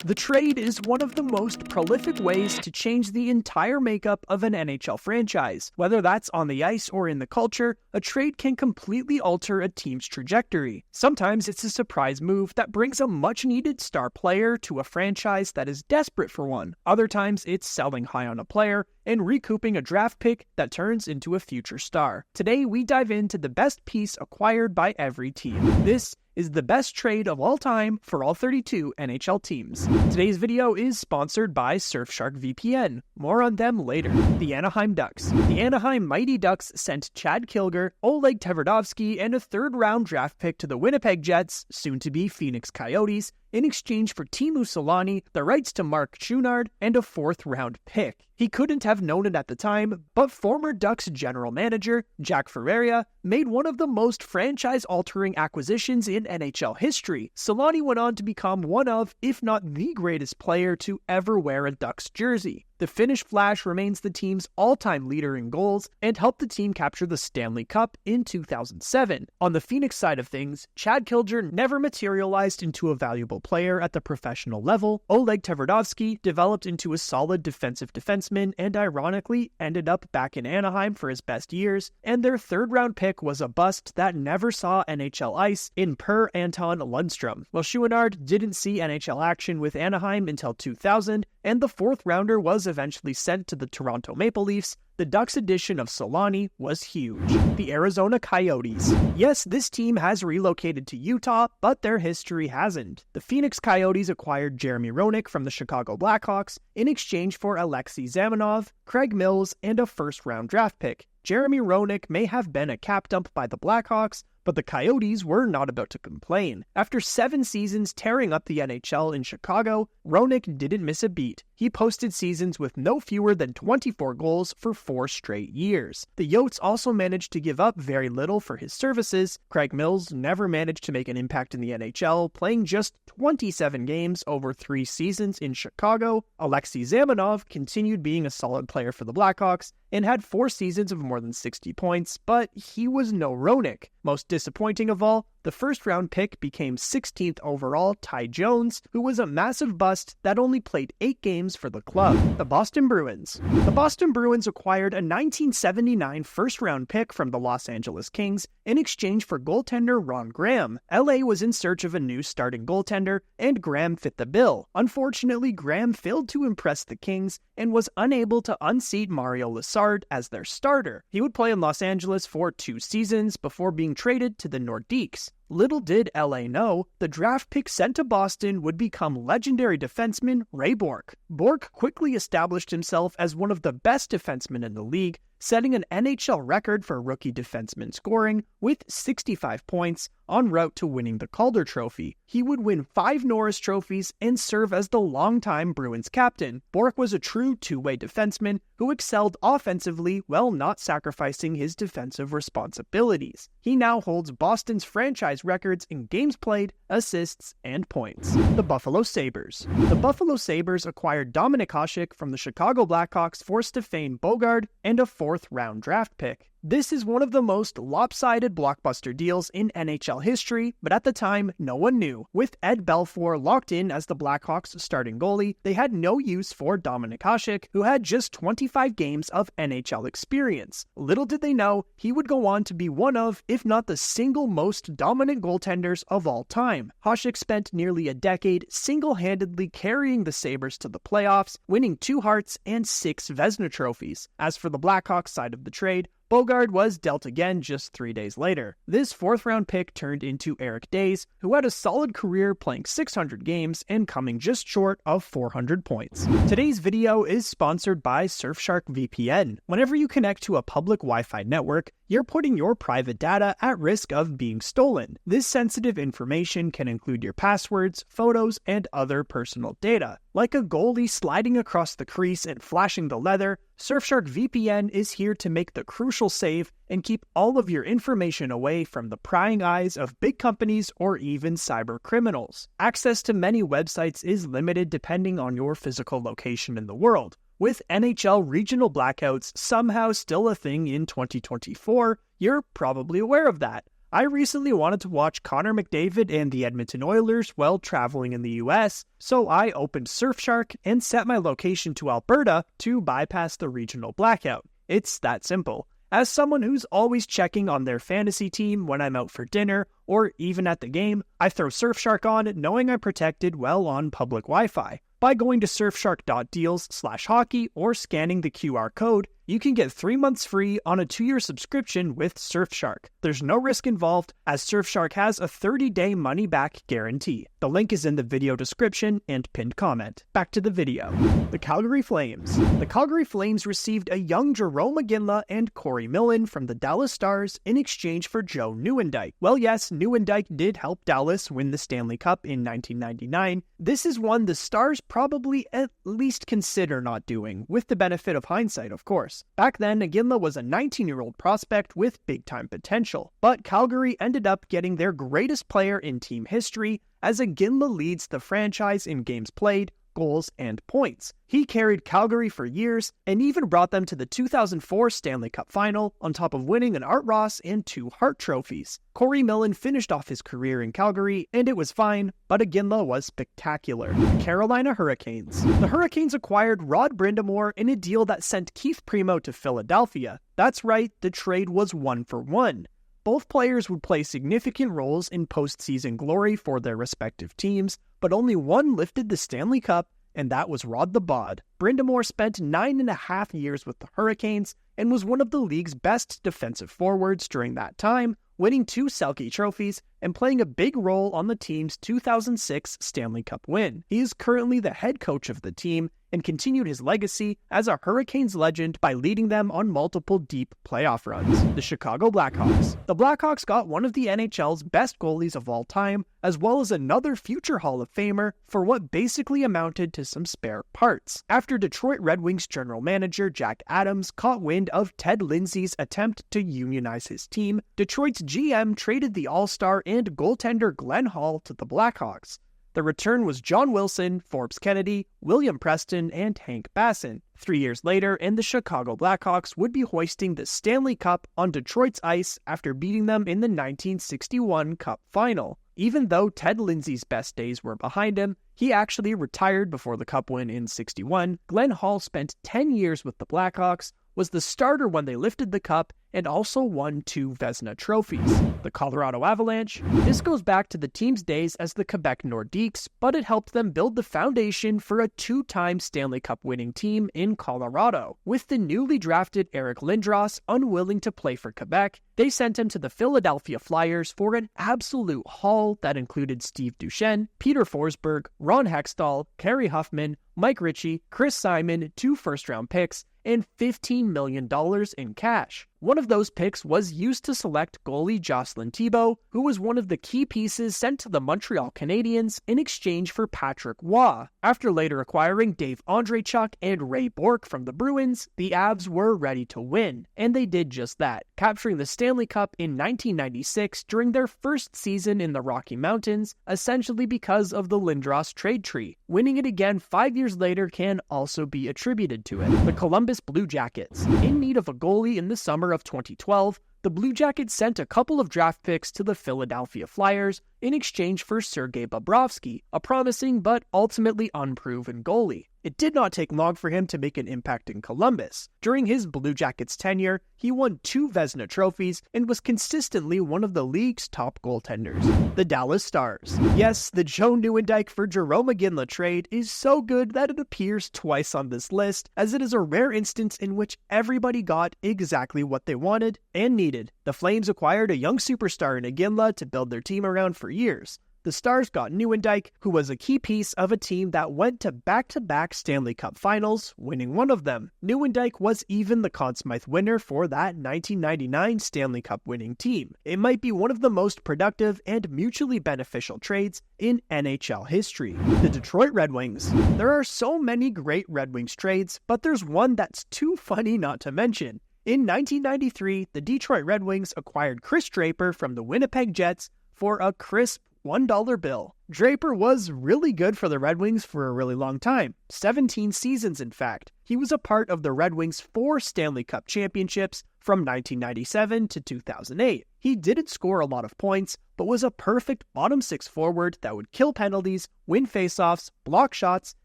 The trade is one of the most prolific ways to change the entire makeup of an NHL franchise. Whether that's on the ice or in the culture, a trade can completely alter a team's trajectory. Sometimes it's a surprise move that brings a much-needed star player to a franchise that is desperate for one. Other times it's selling high on a player and recouping a draft pick that turns into a future star. Today we dive into the best piece acquired by every team. This is the best trade of all time for all 32 NHL teams. Today's video is sponsored by Surfshark VPN. More on them later. The Anaheim Ducks. The Anaheim Mighty Ducks sent Chad Kilger, Oleg Tverdovsky, and a third-round draft pick to the Winnipeg Jets, soon-to-be Phoenix Coyotes, in exchange for Teemu Selanne, the rights to Mark Chouinard, and a fourth-round pick. He couldn't have known it at the time, but former Ducks general manager Jack Ferreira made one of the most franchise-altering acquisitions in NHL history. Selanne went on to become one of, if not the greatest player to ever wear a Ducks jersey. The Finnish Flash remains the team's all-time leader in goals and helped the team capture the Stanley Cup in 2007. On the Phoenix side of things, Chad Kilger never materialized into a valuable player at the professional level. Oleg Tverdovsky developed into a solid defensive defenseman and ironically ended up back in Anaheim for his best years, and their third-round pick was a bust that never saw NHL ice in Per Anton Lundstrom. While Chouinard didn't see NHL action with Anaheim until 2000, and the fourth-rounder was eventually sent to the Toronto Maple Leafs, the Ducks' addition of Selanne was huge. The Arizona Coyotes. Yes, this team has relocated to Utah, but their history hasn't. The Phoenix Coyotes acquired Jeremy Roenick from the Chicago Blackhawks in exchange for Alexei Zamenhof, Craig Mills, and a first-round draft pick. Jeremy Roenick may have been a cap dump by the Blackhawks, but the Coyotes were not about to complain. After 7 seasons tearing up the NHL in Chicago, Roenick didn't miss a beat. He posted seasons with no fewer than 24 goals for 4 straight years. The Yotes also managed to give up very little for his services. Craig Mills never managed to make an impact in the NHL, playing just 27 games over 3 seasons in Chicago. Alexei Zamenhof continued being a solid player for the Blackhawks and had 4 seasons of more than 60 points, but he was no Roenick. Most disappointing of all, the first-round pick became 16th overall Ty Jones, who was a massive bust that only played 8 games for the club. The Boston Bruins. The Boston Bruins acquired a 1979 first-round pick from the Los Angeles Kings in exchange for goaltender Ron Graham. LA was in search of a new starting goaltender, and Graham fit the bill. Unfortunately, Graham failed to impress the Kings and was unable to unseat Mario Lessard as their starter. He would play in Los Angeles for 2 seasons before being traded to the Nordiques. Little did LA know, the draft pick sent to Boston would become legendary defenseman Ray Bourque. Bourque quickly established himself as one of the best defensemen in the league, setting an NHL record for rookie defenseman scoring with 65 points en route to winning the Calder Trophy. He would win 5 Norris trophies and serve as the longtime Bruins captain. Bourque was a true two-way defenseman who excelled offensively while not sacrificing his defensive responsibilities. He now holds Boston's franchise records in games played, assists, and points. The Buffalo Sabres. The Buffalo Sabres acquired Dominik Hasek from the Chicago Blackhawks for Stefan Bogard and a 4th-round draft pick. This is one of the most lopsided blockbuster deals in NHL history, but at the time, no one knew. With Ed Belfour locked in as the Blackhawks' starting goalie, they had no use for Dominik Hasek, who had just 25 games of NHL experience. Little did they know, he would go on to be one of, if not the single most dominant goaltenders of all time. Hasek spent nearly a decade single-handedly carrying the Sabres to the playoffs, winning 2 Harts and 6 Vezina trophies. As for the Blackhawks side of the trade, Bogard was dealt again just 3 days later. This 4th-round pick turned into Eric Days, who had a solid career playing 600 games and coming just short of 400 points. Today's video is sponsored by Surfshark VPN. Whenever you connect to a public Wi-Fi network, you're putting your private data at risk of being stolen. This sensitive information can include your passwords, photos, and other personal data. Like a goalie sliding across the crease and flashing the leather, Surfshark VPN is here to make the crucial save and keep all of your information away from the prying eyes of big companies or even cyber criminals. Access to many websites is limited depending on your physical location in the world. With NHL regional blackouts somehow still a thing in 2024, you're probably aware of that. I recently wanted to watch Connor McDavid and the Edmonton Oilers while traveling in the US, so I opened Surfshark and set my location to Alberta to bypass the regional blackout. It's that simple. As someone who's always checking on their fantasy team when I'm out for dinner or even at the game, I throw Surfshark on knowing I'm protected well on public Wi-Fi. By going to surfshark.deals/hockey or scanning the QR code, you can get 3 months free on a 2-year subscription with Surfshark. There's no risk involved, as Surfshark has a 30-day money-back guarantee. The link is in the video description and pinned comment. Back to the video. The Calgary Flames. The Calgary Flames received a young Jarome Iginla and Corey Millen from the Dallas Stars in exchange for Joe Nieuwendyk. Well, yes, Nieuwendyk did help Dallas win the Stanley Cup in 1999. This is one the Stars probably at least consider not doing, with the benefit of hindsight, of course. Back then, Iginla was a 19-year-old prospect with big-time potential, but Calgary ended up getting their greatest player in team history, as Iginla leads the franchise in games played, goals, and points. He carried Calgary for years and even brought them to the 2004 Stanley Cup Final, on top of winning an Art Ross and 2 Hart trophies. Corey Millen finished off his career in Calgary, and it was fine, but Iginla was spectacular. The Carolina Hurricanes. The Hurricanes acquired Rod Brind'amour in a deal that sent Keith Primeau to Philadelphia. That's right, the trade was 1-for-1. Both players would play significant roles in postseason glory for their respective teams, but only one lifted the Stanley Cup, and that was Rod the Bod. Brind'amour spent 9.5 years with the Hurricanes and was one of the league's best defensive forwards during that time, winning 2 Selke trophies and playing a big role on the team's 2006 Stanley Cup win. He is currently the head coach of the team and continued his legacy as a Hurricanes legend by leading them on multiple deep playoff runs. The Chicago Blackhawks. The Blackhawks got one of the NHL's best goalies of all time, as well as another future Hall of Famer, for what basically amounted to some spare parts. After Detroit Red Wings general manager Jack Adams caught wind of Ted Lindsay's attempt to unionize his team, Detroit's GM traded the All-Star and goaltender Glenn Hall to the Blackhawks. The return was John Wilson, Forbes Kennedy, William Preston, and Hank Bassin. 3 years later, and the Chicago Blackhawks would be hoisting the Stanley Cup on Detroit's ice after beating them in the 1961 Cup Final. Even though Ted Lindsay's best days were behind him, he actually retired before the Cup win in '61. Glenn Hall spent 10 years with the Blackhawks, was the starter when they lifted the Cup, and also won 2 Vezina trophies. The Colorado Avalanche. This goes back to the team's days as the Quebec Nordiques, but it helped them build the foundation for a 2-time Stanley Cup winning team in Colorado. With the newly drafted Eric Lindros unwilling to play for Quebec, they sent him to the Philadelphia Flyers for an absolute haul that included Steve Duchesne, Peter Forsberg, Ron Hextall, Kerry Huffman, Mike Ritchie, Chris Simon, 2 first-round picks, and $15 million in cash. One of those picks was used to select goalie Jocelyn Thibault, who was one of the key pieces sent to the Montreal Canadiens in exchange for Patrick Waugh. After later acquiring Dave Andreychuk and Ray Bourque from the Bruins, the Avs were ready to win, and they did just that, capturing the Stanley Cup in 1996 during their first season in the Rocky Mountains, essentially because of the Lindros trade tree. Winning it again 5 years later can also be attributed to it. The Columbus Blue Jackets. In need of a goalie in the summer of 2012, the Blue Jackets sent a couple of draft picks to the Philadelphia Flyers in exchange for Sergei Bobrovsky, a promising but ultimately unproven goalie. It did not take long for him to make an impact in Columbus. During his Blue Jackets tenure, he won 2 Vezina trophies and was consistently one of the league's top goaltenders. The Dallas Stars. Yes, the Joe Nieuwendyk for Jarome Iginla trade is so good that it appears twice on this list, as it is a rare instance in which everybody got exactly what they wanted and needed. The Flames acquired a young superstar in Iginla to build their team around for years. The Stars got Nieuwendyk, who was a key piece of a team that went to back-to-back Stanley Cup finals, winning one of them. Nieuwendyk was even the Conn Smythe winner for that 1999 Stanley Cup winning team. It might be one of the most productive and mutually beneficial trades in NHL history. The Detroit Red Wings. There are so many great Red Wings trades, but there's one that's too funny not to mention. In 1993, the Detroit Red Wings acquired Chris Draper from the Winnipeg Jets for a crisp $1 bill. Draper was really good for the Red Wings for a really long time, 17 seasons in fact. He was a part of the Red Wings' 4 Stanley Cup championships from 1997 to 2008. He didn't score a lot of points, but was a perfect bottom six forward that would kill penalties, win faceoffs, block shots,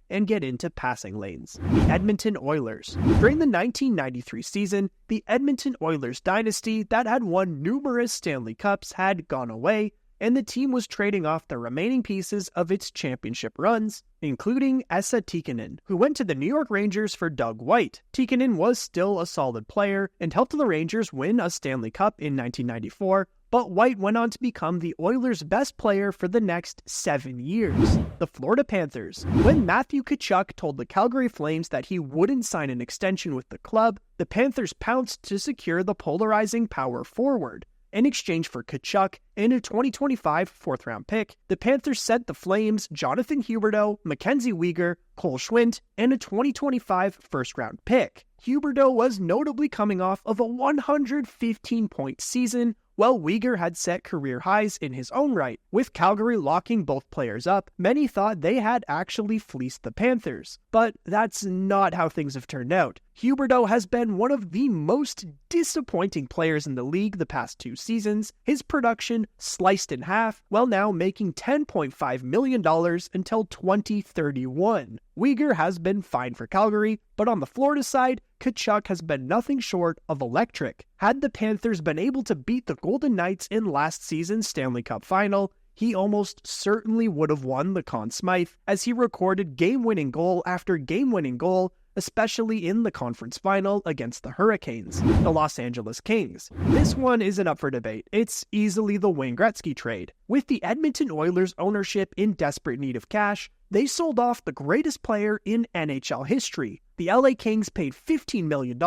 and get into passing lanes. The Edmonton Oilers. During the 1993 season, the Edmonton Oilers dynasty that had won numerous Stanley Cups had gone away, and the team was trading off the remaining pieces of its championship runs, including Esa Tikkanen, who went to the New York Rangers for Doug White. Tikkanen was still a solid player and helped the Rangers win a Stanley Cup in 1994, but White went on to become the Oilers' best player for the next 7 years. The Florida Panthers. When Matthew Tkachuk told the Calgary Flames that he wouldn't sign an extension with the club, the Panthers pounced to secure the polarizing power forward. In exchange for Tkachuk and a 2025 fourth-round pick, the Panthers sent the Flames Jonathan Huberdeau, Mackenzie Weegar, Cole Schwindt, and a 2025 first-round pick. Huberdeau was notably coming off of a 115-point season, while Weegar had set career highs in his own right. With Calgary locking both players up, many thought they had actually fleeced the Panthers. But that's not how things have turned out. Huberdeau has been one of the most disappointing players in the league the past 2 seasons, his production sliced in half, while now making $10.5 million until 2031. Weegar has been fine for Calgary, but on the Florida side, Tkachuk has been nothing short of electric. Had the Panthers been able to beat the Golden Knights in last season's Stanley Cup final, he almost certainly would have won the Conn Smythe, as he recorded game-winning goal after game-winning goal, especially in the conference final against the Hurricanes. The Los Angeles Kings. This one isn't up for debate. It's easily the Wayne Gretzky trade. With the Edmonton Oilers ownership in desperate need of cash, they sold off the greatest player in NHL history. The LA Kings paid $15 million,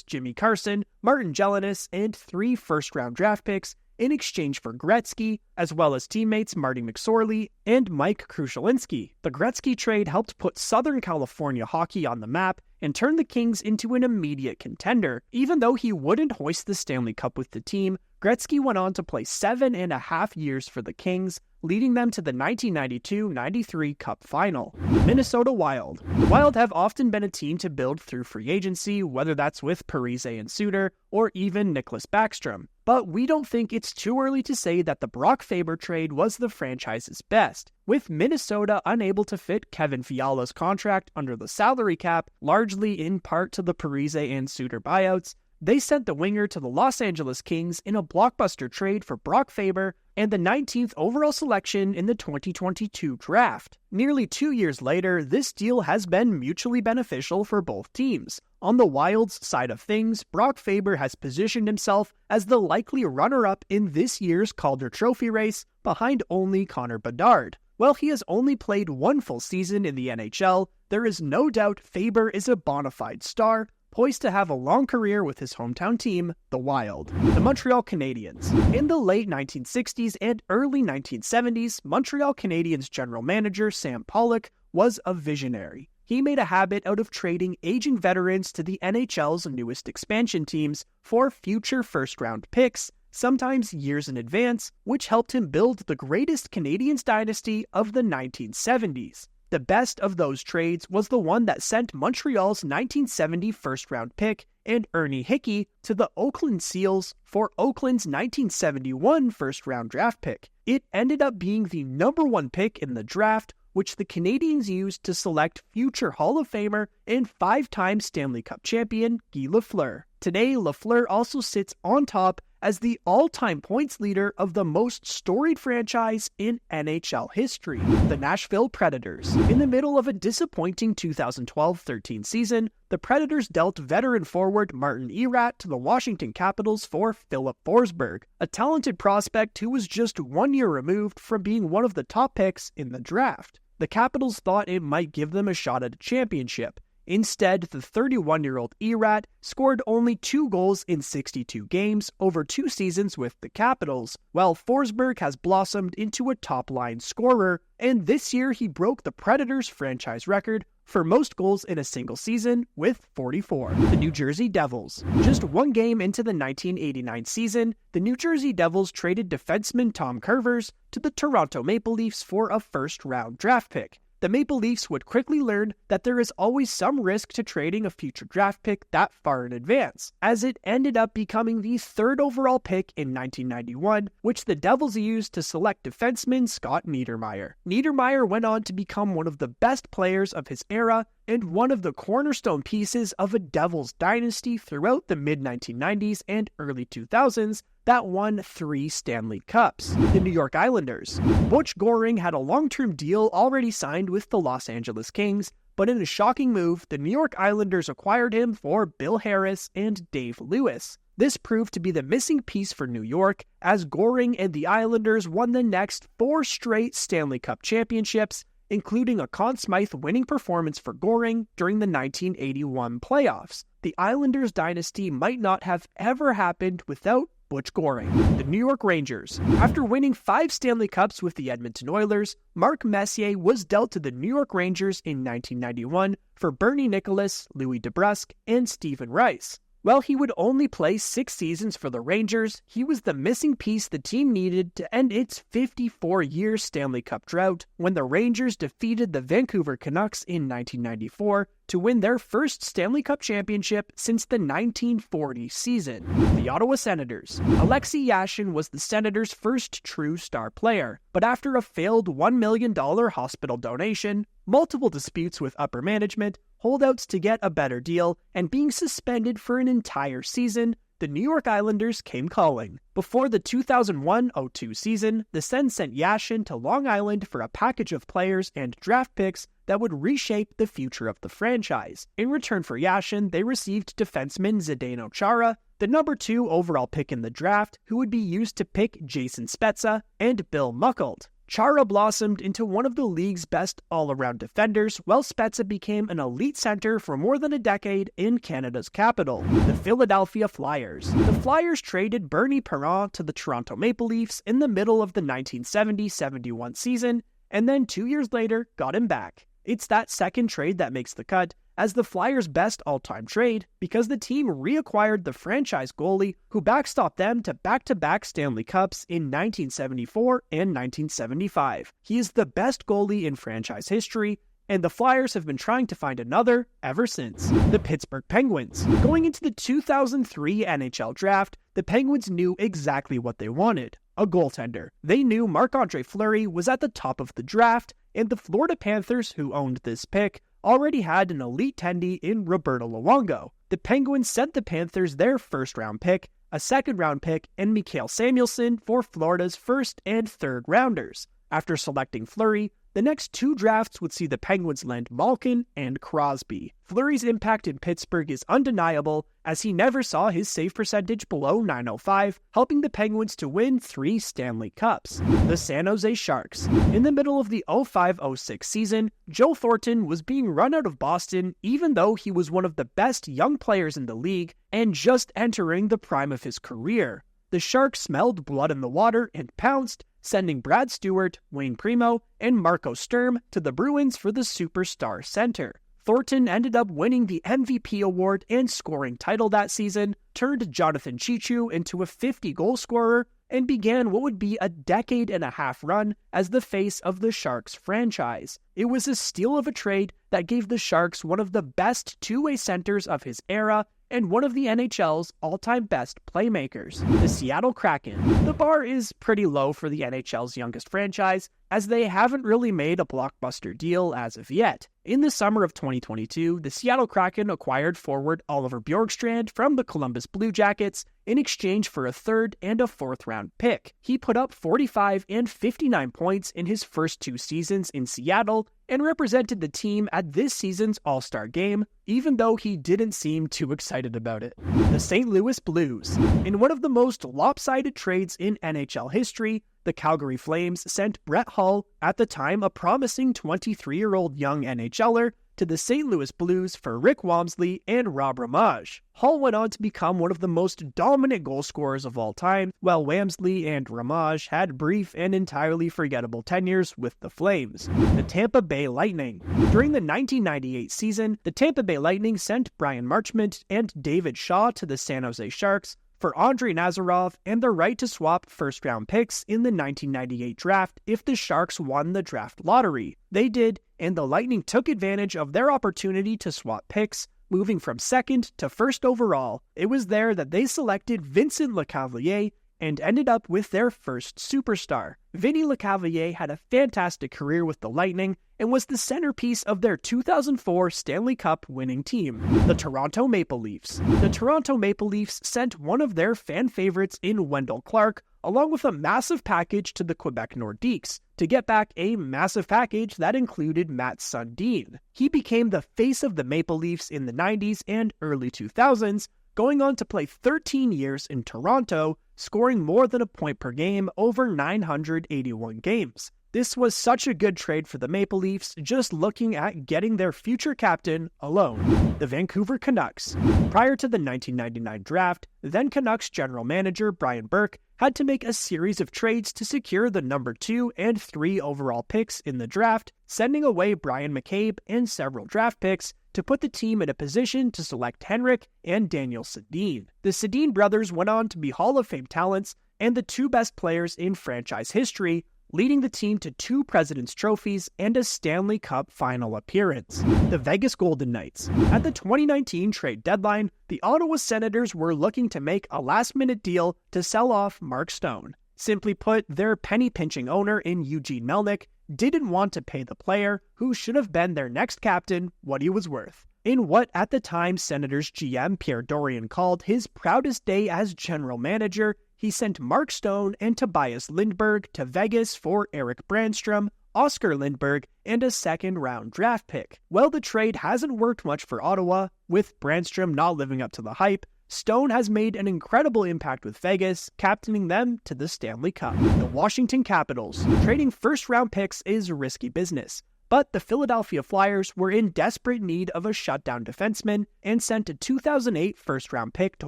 Jimmy Carson, Martin Gelinas, and 3 first-round draft picks in exchange for Gretzky, as well as teammates Marty McSorley and Mike Krushelinski. The Gretzky trade helped put Southern California hockey on the map and turn the Kings into an immediate contender. Even though he wouldn't hoist the Stanley Cup with the team, Gretzky went on to play 7.5 years for the Kings, leading them to the 1992-93 Cup final. Minnesota Wild. The Wild have often been a team to build through free agency, whether that's with Parise and Suter, or even Nicklas Backstrom. But we don't think it's too early to say that the Brock Faber trade was the franchise's best. With Minnesota unable to fit Kevin Fiala's contract under the salary cap, largely in part to the Parise and Suter buyouts, they sent the winger to the Los Angeles Kings in a blockbuster trade for Brock Faber and the 19th overall selection in the 2022 draft. Nearly 2 years later, this deal has been mutually beneficial for both teams. On the Wild's side of things, Brock Faber has positioned himself as the likely runner-up in this year's Calder Trophy race, behind only Connor Bedard. While he has only played 1 full season in the NHL, there is no doubt Faber is a bona fide star, poised to have a long career with his hometown team, the Wild. The Montreal Canadiens. In the late 1960s and early 1970s, Montreal Canadiens general manager Sam Pollock was a visionary. He made a habit out of trading aging veterans to the NHL's newest expansion teams for future first-round picks, sometimes years in advance, which helped him build the greatest Canadiens dynasty of the 1970s. The best of those trades was the one that sent Montreal's 1970 first-round pick and Ernie Hickey to the Oakland Seals for Oakland's 1971 first-round draft pick. It ended up being the number 1 pick in the draft, which the Canadiens used to select future Hall of Famer and 5-time Stanley Cup champion Guy Lafleur. Today, Lafleur also sits on top as the all-time points leader of the most storied franchise in NHL history, the Nashville Predators. In the middle of a disappointing 2012-13 season, the Predators dealt veteran forward Martin Erat to the Washington Capitals for Philip Forsberg, a talented prospect who was just 1 year removed from being one of the top picks in the draft. The Capitals thought it might give them a shot at a championship. Instead, the 31-year-old Erat scored only 2 goals in 62 games over 2 seasons with the Capitals, while Forsberg has blossomed into a top-line scorer, and this year he broke the Predators' franchise record for most goals in a single season with 44. The New Jersey Devils. Just 1 game into the 1989 season, the New Jersey Devils traded defenseman Tom Curvers to the Toronto Maple Leafs for a first-round draft pick. the Maple Leafs would quickly learn that there is always some risk to trading a future draft pick that far in advance, as it ended up becoming the 3rd overall pick in 1991, which the Devils used to select defenseman Scott Niedermayer. Niedermayer went on to become one of the best players of his era and one of the cornerstone pieces of a Devils dynasty throughout the mid-1990s and early 2000s that won 3 Stanley Cups. The New York Islanders. Butch Goring had a long-term deal already signed with the Los Angeles Kings, but in a shocking move, the New York Islanders acquired him for Bill Harris and Dave Lewis. This proved to be the missing piece for New York, as Goring and the Islanders won the next 4 straight Stanley Cup championships, including a Conn Smythe winning performance for Goring during the 1981 playoffs. The Islanders dynasty might not have ever happened without Butch Goring. The New York Rangers. After winning 5 Stanley Cups with the Edmonton Oilers, Mark Messier was dealt to the New York Rangers in 1991 for Bernie Nicholas, Louis DeBrusque, and Stephen Rice. While he would only play 6 seasons for the Rangers, he was the missing piece the team needed to end its 54-year Stanley Cup drought when the Rangers defeated the Vancouver Canucks in 1994 to win their first Stanley Cup championship since the 1940 season. The Ottawa Senators. Alexei Yashin was the Senators' first true star player, but after a failed $1 million hospital donation, multiple disputes with upper management, holdouts to get a better deal, and being suspended for an entire season, the New York Islanders came calling. Before the 2001-02 season, the Sens sent Yashin to Long Island for a package of players and draft picks that would reshape the future of the franchise. In return for Yashin, they received defenseman Zdeno Chara, the number 2 overall pick in the draft, who would be used to pick Jason Spezza, and Bill Muckle. Chara blossomed into one of the league's best all-around defenders, while Spezza became an elite center for more than a decade in Canada's capital. The Philadelphia Flyers. The Flyers traded Bernie Parent to the Toronto Maple Leafs in the middle of the 1970-71 season, and then 2 years later got him back. It's that second trade that makes the cut, as the Flyers' best all-time trade, because the team reacquired the franchise goalie who backstopped them to back-to-back Stanley Cups in 1974 and 1975. He is the best goalie in franchise history, and the Flyers have been trying to find another ever since. The Pittsburgh Penguins. Going into the 2003 NHL draft, the Penguins knew exactly what they wanted: a goaltender. They knew Marc-Andre Fleury was at the top of the draft, and the Florida Panthers, who owned this pick, already had an elite tendy in Roberto Luongo. The Penguins sent the Panthers their first-round pick, a second-round pick, and Mikael Samuelsson for Florida's first and third rounders. After selecting Fleury, the next 2 drafts would see the Penguins land Malkin and Crosby. Fleury's impact in Pittsburgh is undeniable, as he never saw his save percentage below .905, helping the Penguins to win 3 Stanley Cups. The San Jose Sharks. In the middle of the 05-06 season, Joe Thornton was being run out of Boston even though he was one of the best young players in the league and just entering the prime of his career. The Sharks smelled blood in the water and pounced, sending Brad Stewart, Wayne Primo, and Marco Sturm to the Bruins for the Superstar Center. Thornton ended up winning the MVP award and scoring title that season, turned Jonathan Cheechoo into a 50-goal scorer, and began what would be a decade-and-a-half run as the face of the Sharks franchise. It was a steal of a trade that gave the Sharks one of the best two-way centers of his era and one of the NHL's all-time best playmakers, the Seattle Kraken. The bar is pretty low for the NHL's youngest franchise, as they haven't really made a blockbuster deal as of yet. In the summer of 2022, the Seattle Kraken acquired forward Oliver Bjorkstrand from the Columbus Blue Jackets in exchange for a 3rd and a 4th-round pick. He put up 45 and 59 points in his first 2 seasons in Seattle and represented the team at this season's All-Star Game, even though he didn't seem too excited about it. The St. Louis Blues. In one of the most lopsided trades in NHL history, the Calgary Flames sent Brett Hull, at the time a promising 23-year-old young NHLer, to the St. Louis Blues for Rick Wamsley and Rob Ramage. Hull went on to become one of the most dominant goal scorers of all time, while Wamsley and Ramage had brief and entirely forgettable tenures with the Flames. The Tampa Bay Lightning. During the 1998 season, the Tampa Bay Lightning sent Brian Marchment and David Shaw to the San Jose Sharks for Andrei Nazarov and the right to swap first-round picks in the 1998 draft if the Sharks won the draft lottery. They did, and the Lightning took advantage of their opportunity to swap picks, moving from second to first overall. It was there that they selected Vincent Lecavalier and ended up with their first superstar. Vinny Lecavalier had a fantastic career with the Lightning and was the centerpiece of their 2004 Stanley Cup winning team, the Toronto Maple Leafs. The Toronto Maple Leafs sent one of their fan favorites in Wendell Clark, along with a massive package to the Quebec Nordiques, to get back a massive package that included Matt Sundin. He became the face of the Maple Leafs in the 90s and early 2000s, going on to play 13 years in Toronto, scoring more than a point per game over 981 games. This was such a good trade for the Maple Leafs, just looking at getting their future captain alone, the Vancouver Canucks. Prior to the 1999 draft, then Canucks general manager Brian Burke had to make a series of trades to secure the number 2 and 3 overall picks in the draft, sending away Brian McCabe and several draft picks to put the team in a position to select Henrik and Daniel Sedin. The Sedin brothers went on to be Hall of Fame talents and the 2 best players in franchise history, leading the team to 2 President's Trophies and a Stanley Cup final appearance. The Vegas Golden Knights. At the 2019 trade deadline, the Ottawa Senators were looking to make a last-minute deal to sell off Mark Stone. Simply put, their penny-pinching owner in Eugene Melnyk didn't want to pay the player, who should have been their next captain, what he was worth. In what at the time Senators GM Pierre Dorion called his proudest day as general manager, he sent Mark Stone and Tobias Lindberg to Vegas for Eric Brandstrom, Oscar Lindberg, and a second-round draft pick. Well, the trade hasn't worked much for Ottawa, with Brandstrom not living up to the hype. Stone has made an incredible impact with Vegas, captaining them to the Stanley Cup. The Washington Capitals. Trading first-round picks is risky business, but the Philadelphia Flyers were in desperate need of a shutdown defenseman and sent a 2008 first-round pick to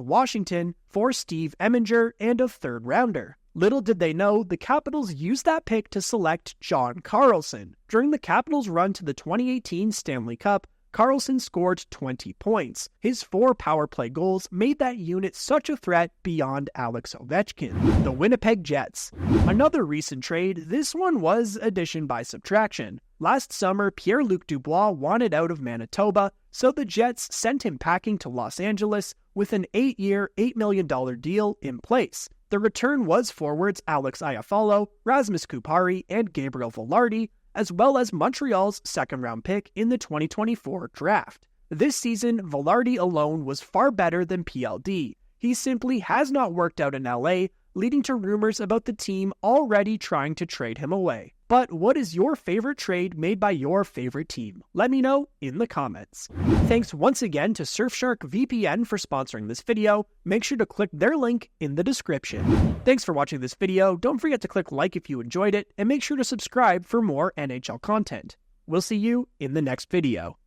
Washington for Steve Eminger and a third-rounder. Little did they know, the Capitals used that pick to select John Carlson. During the Capitals' run to the 2018 Stanley Cup, Carlson scored 20 points. His 4 power play goals made that unit such a threat beyond Alex Ovechkin. The Winnipeg Jets. Another recent trade, this one was addition by subtraction. Last summer, Pierre-Luc Dubois wanted out of Manitoba, so the Jets sent him packing to Los Angeles with an 8-year, $8 million deal in place. The return was forwards Alex Iafallo, Rasmus Kupari, and Gabriel Velarde, as well as Montreal's second-round pick in the 2024 draft. This season, Velarde alone was far better than PLD. He simply has not worked out in LA, leading to rumors about the team already trying to trade him away. But what is your favorite trade made by your favorite team? Let me know in the comments. Thanks once again to Surfshark VPN for sponsoring this video. Make sure to click their link in the description. Thanks for watching this video. Don't forget to click like if you enjoyed it, and make sure to subscribe for more NHL content. We'll see you in the next video.